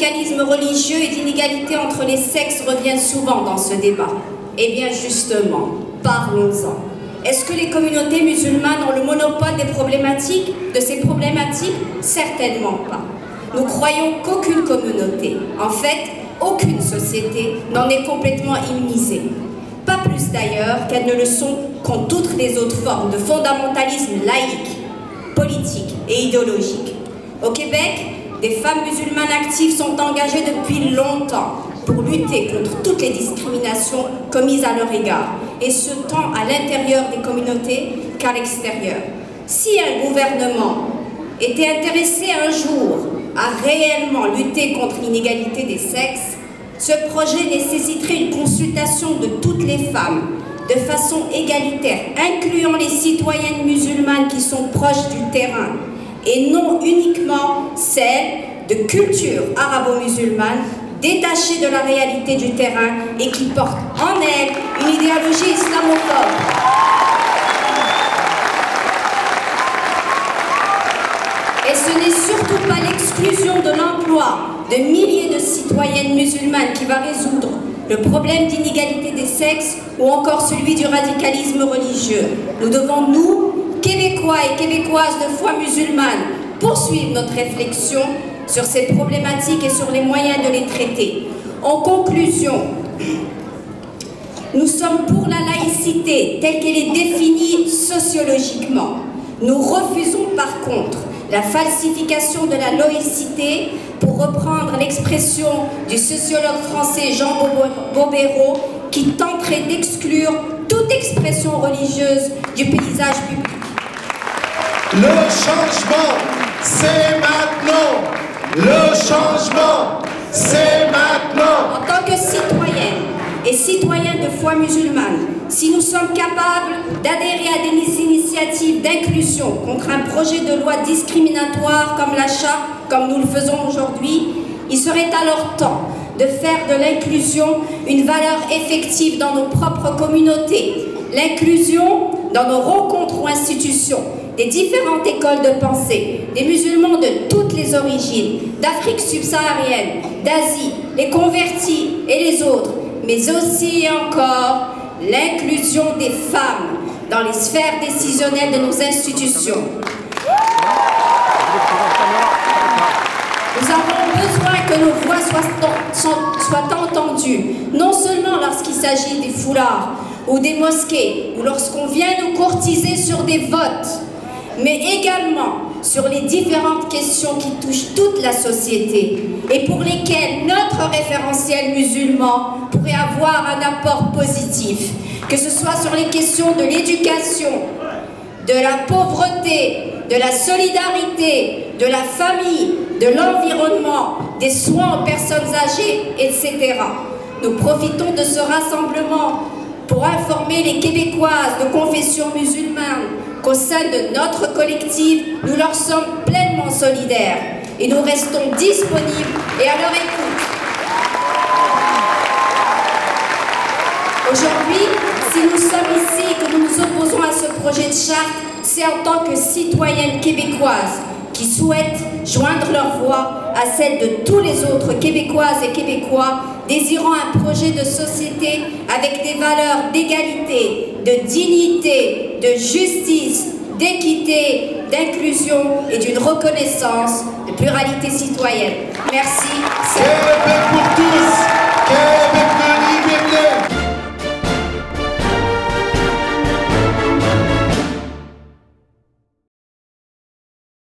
radicalisme religieux et d'inégalité entre les sexes reviennent souvent dans ce débat. Eh bien justement, parlons-en. Est-ce que les communautés musulmanes ont le monopole de ces problématiques? Certainement pas. Nous croyons qu'aucune communauté, en fait, aucune société n'en est complètement immunisée. Pas plus d'ailleurs qu'elles ne le sont contre toutes les autres formes de fondamentalisme laïque, politique et idéologique. Au Québec, des femmes musulmanes actives sont engagées depuis longtemps pour lutter contre toutes les discriminations commises à leur égard, et ce tant à l'intérieur des communautés qu'à l'extérieur. Si un gouvernement était intéressé un jour à réellement lutter contre l'inégalité des sexes, ce projet nécessiterait une consultation de toutes les femmes, de façon égalitaire, incluant les citoyennes musulmanes qui sont proches du terrain, et non uniquement celles de culture arabo-musulmane, détachées de la réalité du terrain et qui portent en elles une idéologie islamophobe. Et ce n'est surtout pas l'exclusion de l'emploi de milliers de citoyennes musulmanes qui va résoudre le problème d'inégalité des sexes ou encore celui du radicalisme religieux. Nous devons, nous, Québécois et Québécoises de foi musulmane, poursuivre notre réflexion sur ces problématiques et sur les moyens de les traiter. En conclusion, nous sommes pour la laïcité telle qu'elle est définie sociologiquement. Nous refusons par contre la falsification de la laïcité, pour reprendre l'expression du sociologue français Jean Bobéro, qui tenterait d'exclure toute expression religieuse du paysage public. Le changement, c'est maintenant. Le changement, c'est maintenant. En tant que citoyenne et citoyens de foi musulmane, si nous sommes capables d'adhérer à des initiatives d'inclusion contre un projet de loi discriminatoire comme l'achat, comme nous le faisons aujourd'hui, il serait alors temps de faire de l'inclusion une valeur effective dans nos propres communautés. L'inclusion dans nos rencontres ou institutions, des différentes écoles de pensée, des musulmans de toutes les origines, d'Afrique subsaharienne, d'Asie, les convertis et les autres, mais aussi et encore l'inclusion des femmes dans les sphères décisionnelles de nos institutions. Nous avons besoin que nos voix soient entendues, non seulement lorsqu'il s'agit des foulards ou des mosquées, ou lorsqu'on vient nous courtiser sur des votes, mais également sur les différentes questions qui touchent toute la société et pour lesquelles notre référentiel musulman pourrait avoir un apport positif, que ce soit sur les questions de l'éducation, de la pauvreté, de la solidarité, de la famille, de l'environnement, des soins aux personnes âgées, etc. Nous profitons de ce rassemblement pour informer les Québécoises de confession musulmane qu'au sein de notre collectif, nous leur sommes pleinement solidaires et nous restons disponibles et à leur écoute. Aujourd'hui, si nous sommes ici et que nous nous opposons à ce projet de charte, c'est en tant que citoyennes québécoises qui souhaitent joindre leur voix à celle de tous les autres Québécoises et Québécois désirant un projet de société avec des valeurs d'égalité, de dignité, de justice, d'équité, d'inclusion et d'une reconnaissance de pluralité citoyenne. Merci.